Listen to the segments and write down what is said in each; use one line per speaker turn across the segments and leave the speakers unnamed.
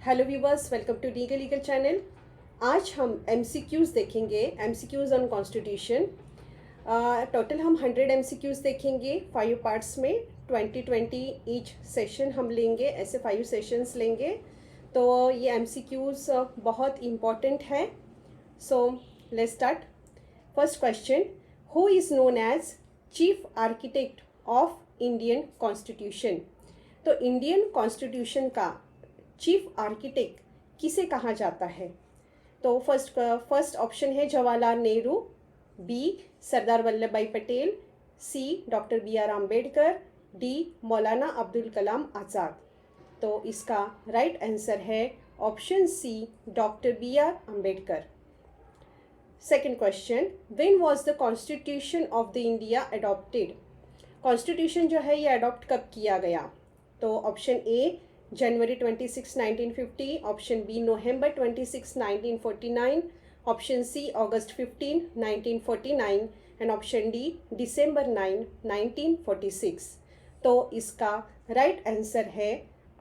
Hello viewers, welcome to legal channel. आज हम MCQs देखेंगे, MCQs ऑन कॉन्स्टिट्यूशन। टोटल हम 100 MCQs देखेंगे 5 पार्ट्स में। 20-20 ईच सेशन हम लेंगे, ऐसे 5 सेशंस लेंगे। तो ये MCQs बहुत इम्पॉर्टेंट है। So let's start. First question, who is known as chief architect of Indian constitution? तो इंडियन कॉन्स्टिट्यूशन का चीफ आर्किटेक्ट किसे कहा जाता है? तो फर्स्ट ऑप्शन है जवाहरलाल नेहरू, बी सरदार वल्लभ भाई Patel, C doctor BR Ambedkar, D Maulana Abdul Kalam Azad. तो इसका राइट आंसर है option C, doctor BR Ambedkar. Second question, when was the constitution of the India adopted? Constitution जो है ये अडॉप्ट कब किया गया? तो option A January 26, 1950, option B नवंबर 26, 1949, ऑप्शन सी अगस्त 15, 1949 एंड ऑप्शन डी दिसंबर 9, 1946। तो इसका राइट आंसर है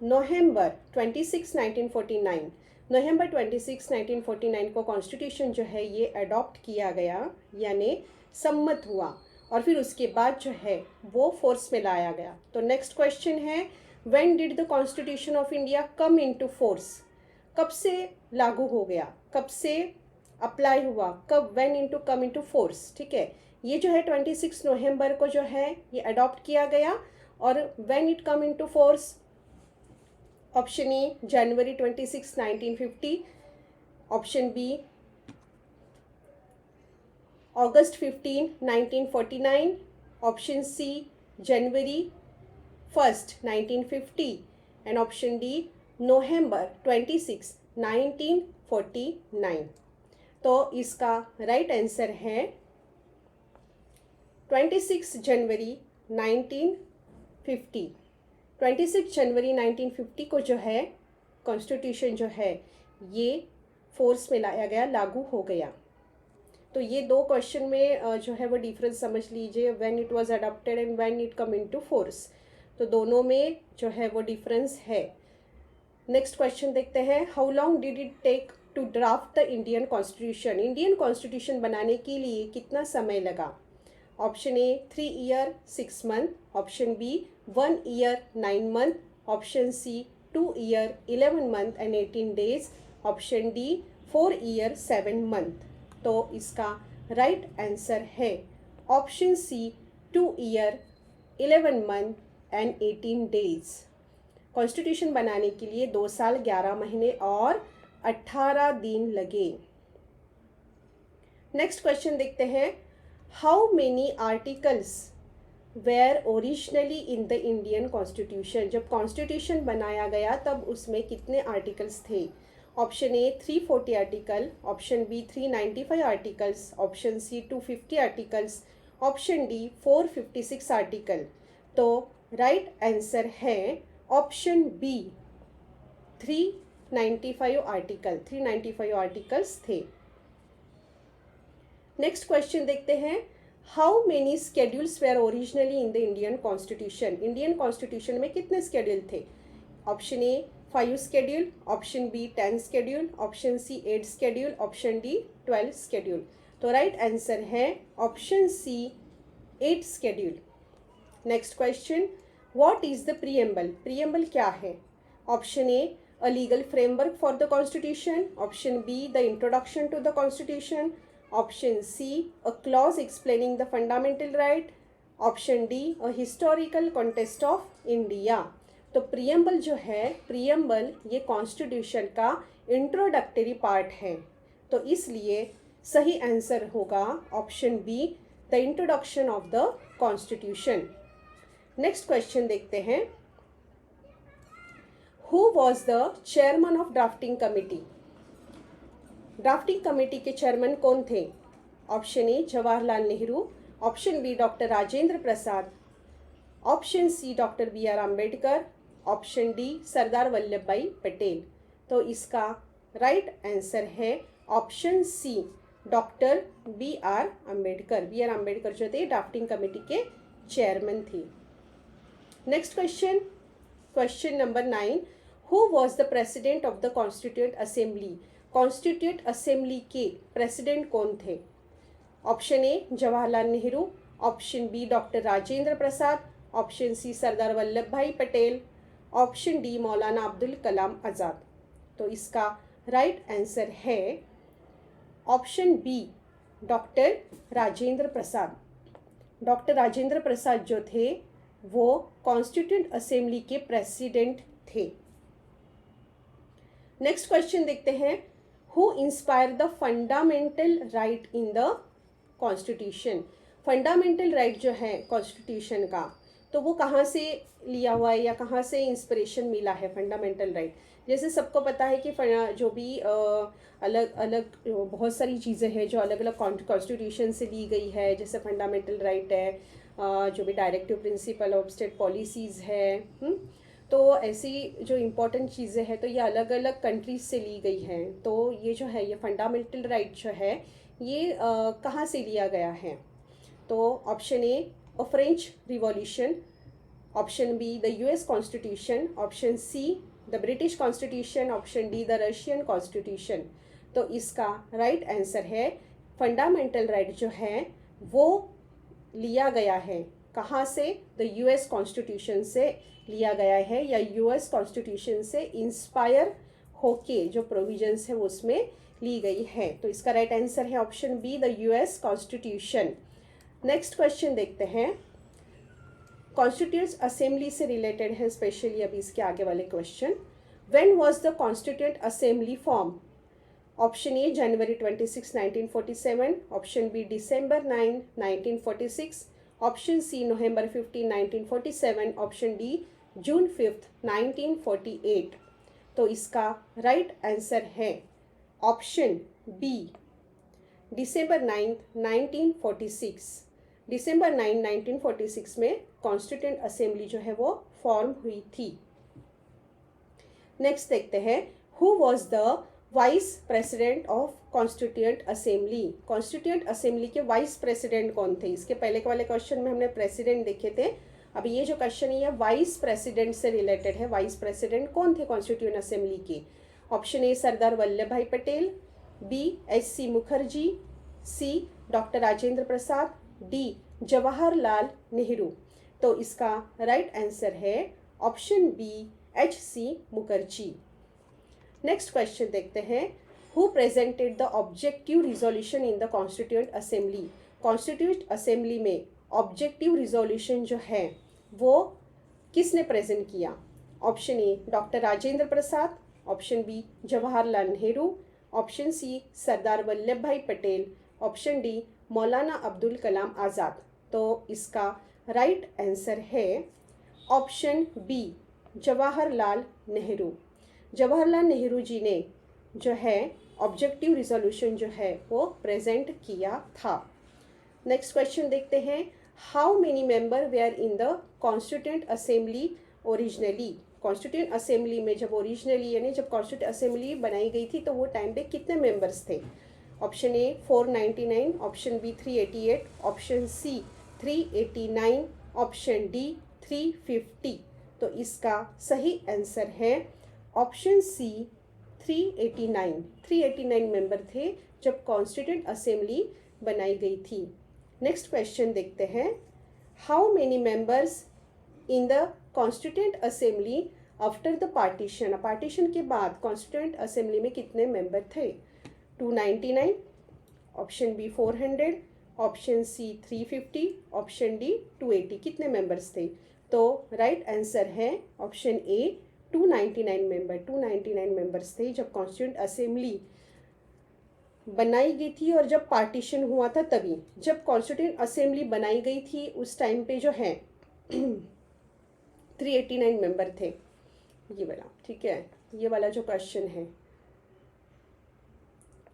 नवंबर 26, 1949। नवंबर 26, 1949 को कॉन्स्टिट्यूशन जो है ये अडॉप्ट किया गया, यानी सम्मत हुआ, और फिर उसके बाद जो है वो फोर्स में लाया गया। तो नेक्स्ट क्वेश्चन है, when did the constitution of India come into force? कब से लागू हो गया, कब से अप्लाई हुआ, कब when into come into force? ठीक है, ये जो है 26 नवंबर को जो है ये अडॉप्ट किया गया, और when it come into force, option A January 26, 1950, option B August 15, 1949, option C January 1st, 1950 and option D November 26, 1949। तो इसका राइट आंसर है 26 जनवरी 1950। 26 जनवरी 1950 को जो है कॉन्स्टिट्यूशन जो है ये फोर्स में लाया गया, लागू हो गया। तो ये दो क्वेश्चन में जो है वो डिफरेंस समझ लीजिए, when it was adopted and when it come into force. तो दोनों में जो है वो डिफरेंस है। नेक्स्ट क्वेश्चन देखते हैं, how long did it take to draft the Indian constitution? Indian constitution बनाने के लिए कितना समय लगा? Option A 3 year 6 month, option B 1 year 9 month, option C 2 year 11 month and 18 days, option D 4 year 7 month. तो इसका राइट आंसर है option C 2 year 11 month and 18 days. Constitution बनाने के लिए 2 साल 11 महीने और 18 दिन लगे। नेक्स्ट क्वेश्चन देखते हैं, how many articles were originally in the Indian constitution? जब कॉन्स्टिट्यूशन बनाया गया तब उसमें कितने आर्टिकल्स थे? Option A 340 article, option B 395 articles, option C 250 articles, option D 456 article. तो राइट आंसर है ऑप्शन बी 395 आर्टिकल। 395 आर्टिकल्स थे। नेक्स्ट क्वेश्चन देखते हैं, how many schedules were originally in the Indian constitution? Indian constitution में कितने schedule थे? Option ए 5 schedule, option B 10 schedule, option C 8 schedule, option D 12 schedule. तो right answer है option C 8 schedule. Next question, what is the preamble? Preamble क्या है? Option A a legal framework for the constitution, option B the introduction to the constitution, option C a clause explaining the fundamental right, option D a historical contest of India. तो preamble जो है, preamble ये constitution का introductory part है, तो इसलिए सही answer होगा option B the introduction of the constitution. Next question देखते हैं, who was the chairman of drafting committee? Drafting committee के चेयरमैन कौन थे? Option A Jawaharlal Nehru, option B doctor Rajendra Prasad, option C doctor BR Ambedkar, option D Sardar Vallabh भाई पटेल। तो इसका right answer है option C doctor BR Ambedkar. BR Ambedkar जो थे ड्राफ्टिंग कमेटी के चेयरमैन थे। Next question, question number 9, who was the president of the constituent assembly, constituent assembly के president कौन थे? Option A Jawaharlal Nehru, option B doctor Rajendra Prasad, option C Sardar Vallabh भाई Patel, option D Maulana Abdul Kalam Azad. तो इसका राइट आंसर है ऑप्शन बी डॉक्टर राजेंद्र प्रसाद। Doctor Rajendra प्रसाद जो थे वो कॉन्स्टिट्यूंट असेंबली के प्रेसिडेंट थे। नेक्स्ट क्वेश्चन देखते हैं, who inspire the fundamental right in the constitution. Fundamental right जो है कॉन्स्टिट्यूशन का, तो वो कहाँ से लिया हुआ है या कहाँ से इंस्पिरेशन मिला है फंडामेंटल राइट? जैसे सबको पता है कि जो भी अलग अलग बहुत सारी चीज़ें हैं जो अलग अलग कॉन्स्टिट्यूशन से ली गई है, जैसे फंडामेंटल राइट है, जो भी directive principle of state policies है, तो ऐसी जो इम्पोर्टेंट चीज़ें हैं तो ये अलग अलग कंट्रीज से ली गई हैं। तो ये जो है ये फंडामेंटल राइट जो है ये कहाँ से लिया गया है? तो option A French revolution, option B the US constitution, option see the British constitution, option D the Russian constitution. तो इसका राइट आंसर है फंडामेंटल राइट जो है वो लिया गया है कहाँ से? द यूएस कॉन्स्टिट्यूशन से लिया गया है, या यूएस कॉन्स्टिट्यूशन से इंस्पायर होके जो प्रोविजंस है वो उसमें ली गई है। तो इसका राइट आंसर है option B the US constitution. Next question देखते हैं, कॉन्स्टिट्यूंट असेंबली से रिलेटेड है स्पेशली अभी इसके आगे वाले question. When was the constituent assembly form? Option A January 26, 1947, option B December 9, 1946, option C November 15, 1947, option D June 5, 1948। तो इसका राइट आंसर है ऑप्शन बी डिसम्बर 9, 1946। डिसम्बर 9, 1946 में कॉन्स्टिट्यूंट असेंबली जो है वो फॉर्म हुई थी। नेक्स्ट देखते हैं, who was the vice president of constituent assembly. Constituent assembly के वाइस प्रेसिडेंट कौन थे? इसके पहले के वाले क्वेश्चन में हमने प्रेसिडेंट देखे थे, अब ये जो क्वेश्चन है ये वाइस प्रेसिडेंट से रिलेटेड है। वाइस प्रेसिडेंट कौन थे कॉन्स्टिट्यूंट असेंबली के? ऑप्शन ए सरदार वल्लभ भाई Patel, B HC. Mukherjee, C doctor Rajendra Prasad, D Jawaharlal Nehru. तो इसका राइट आंसर है option B HC. Mukherjee. Next question देखते हैं, who presented the objective resolution in the constituent assembly. Constituent assembly में ऑब्जेक्टिव रिजोल्यूशन जो है वो किसने प्रेजेंट किया? Option A doctor Rajendra Prasad, option B Jawaharlal Nehru, option C Sardar Vallabh भाई पटेल, ऑप्शन डी मौलाना अब्दुल कलाम आज़ाद। तो इसका राइट आंसर है ऑप्शन बी जवाहरलाल नेहरू। जवाहरलाल नेहरू जी ने जो है ऑब्जेक्टिव रिजोल्यूशन जो है वो प्रेजेंट किया था। नेक्स्ट क्वेश्चन देखते हैं, how many member were in the constituent assembly originally. Constituent assembly में जब ओरिजिनली यानी जब कॉन्स्टिट्यूंट असेंबली बनाई गई थी तो वो टाइम पे कितने मेंबर्स थे? Option A 499, option B 388, option C 389, option D 350। तो इसका सही आंसर है ऑप्शन सी 389। 389 मेंबर थे जब कॉन्स्टिट्यूंट असेंबली बनाई गई थी। नेक्स्ट क्वेश्चन देखते हैं, how many members in the constituent assembly after the partition. Partition के बाद कॉन्स्टिट्यूंट असेंबली में कितने मेंबर थे? 299, option B 400, option C 350, option D 280। कितने मेंबर्स थे? तो राइट आंसर है ऑप्शन ए 299 मेंबर। 299 मेंबर्स थे जब कॉन्स्टिट्यूंट असेंबली बनाई गई थी, और जब पार्टीशन हुआ था तभी। जब कॉन्स्टिट्यूंट असेंबली बनाई गई थी उस टाइम पे जो है 389 मेंबर थे। ये वाला ठीक है, ये वाला जो क्वेश्चन है,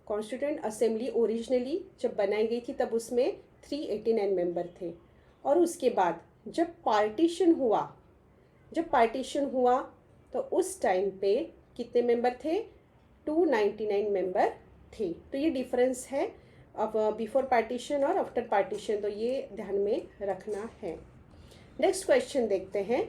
कॉन्स्टिट्यूंट असेंबली ओरिजिनली जब बनाई गई थी तब उसमें 389 मेंबर थे, और उसके बाद जब पार्टीशन हुआ तो उस टाइम पे कितने मेंबर थे? 299 मेंबर थे। तो ये डिफरेंस है अब बिफोर पार्टीशन और आफ्टर पार्टीशन, तो ये ध्यान में रखना है। नेक्स्ट क्वेश्चन देखते हैं,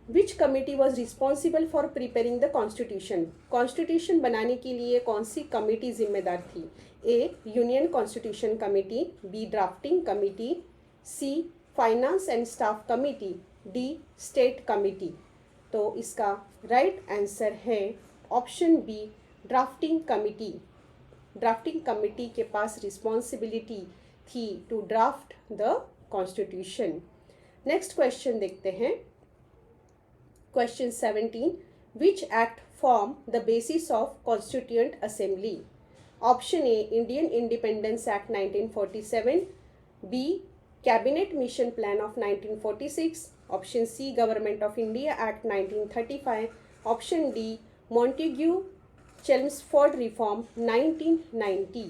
which committee was responsible for preparing the constitution, constitution बनाने के लिए कौन सी कमिटी जिम्मेदार थी? A union constitution committee, B drafting committee, C finance and staff committee, D state committee. तो इसका राइट आंसर है option B drafting committee. Drafting committee के पास रिस्पॉन्सिबिलिटी थी to draft the constitution. Next question देखते हैं। Question 17, which act form the basis of constituent assembly? Option A Indian independence act 1947, B cabinet mission plan of 1946, option C government of India act 1935, option D Montagu Chelmsford reform 1990।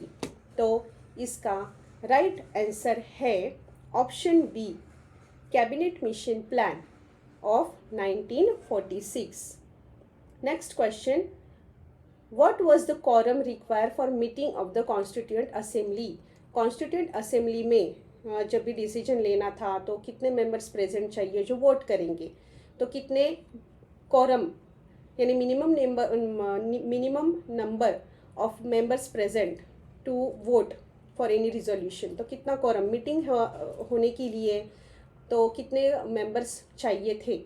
तो इसका right answer है option B cabinet mission plan of 1946। Next question, what was the quorum require for meeting of the constituent assembly? Constituent assembly में जब भी decision लेना था तो कितने मेंबर्स प्रेजेंट चाहिए जो वोट करेंगे? तो कितने quorum यानी minimum number of members present to vote for any resolution, तो कितना quorum मीटिंग होने के लिए तो कितने मेंबर्स चाहिए थे?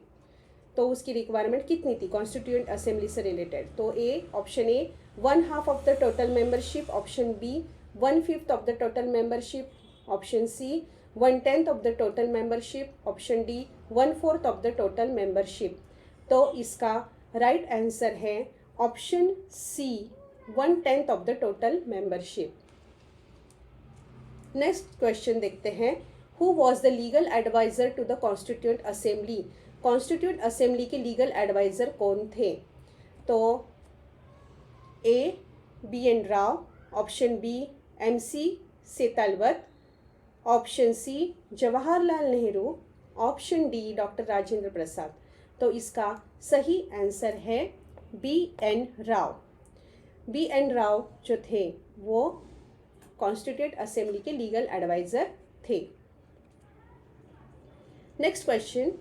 तो उसकी रिक्वायरमेंट कितनी थी कॉन्स्टिट्यूएंट असेंबली से रिलेटेड? तो A option A 1/2 of the total membership, option B 1/5 of the total membership, option C 1/10 of the total membership, option D 1/4 of the total membership. तो इसका राइट आंसर है option C 1/10 of the total membership. Next question देखते हैं। Who was the legal adviser to the constituent assembly? Constituent assembly के legal adviser कौन थे? तो A B N Rao, option B MC Setalvad, option C Jawaharlal Nehru, option D doctor Rajendra Prasad. तो इसका सही answer है BN राव। BN राव जो थे वो कॉन्स्टिट्यूएंट असेंबली के लीगल एडवाइजर थे। Next question,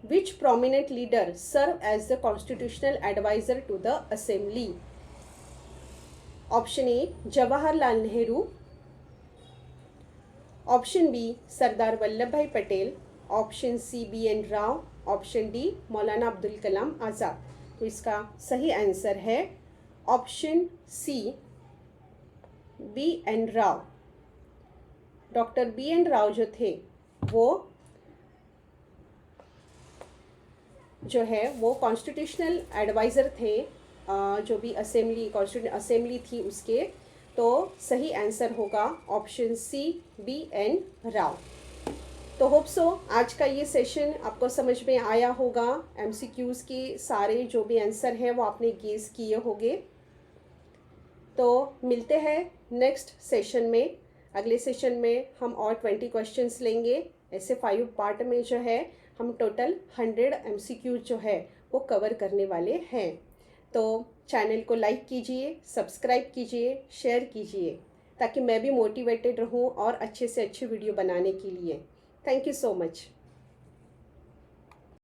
which prominent leader serve as the constitutional adviser to the assembly? Option A Jawaharlal Nehru, option B Sardar Vallabh भाई Patel, option C BN Rao, option D Maulana Abdul Kalam Azad. तो इसका सही आंसर है option C BN Rao. Doctor BN Rao जो थे वो जो है वो कॉन्स्टिट्यूशनल एडवाइज़र थे, जो भी असेंबली कॉन्स्टिट्यूशन असेंबली थी उसके। तो सही आंसर होगा ऑप्शन सी BN राव। तो होप सो आज का ये सेशन आपको समझ में आया होगा। MCQs के सारे जो भी आंसर हैं वो आपने गेस किए होंगे। तो मिलते हैं नेक्स्ट सेशन में। अगले सेशन में हम और 20 क्वेश्चंस लेंगे। ऐसे 5 पार्ट में जो है हम टोटल 100 MCQs जो है वो कवर करने वाले हैं। तो चैनल को लाइक कीजिए, सब्सक्राइब कीजिए, शेयर कीजिए ताकि मैं भी मोटिवेटेड रहूं और अच्छे से अच्छी वीडियो बनाने के लिए। Thank you so much.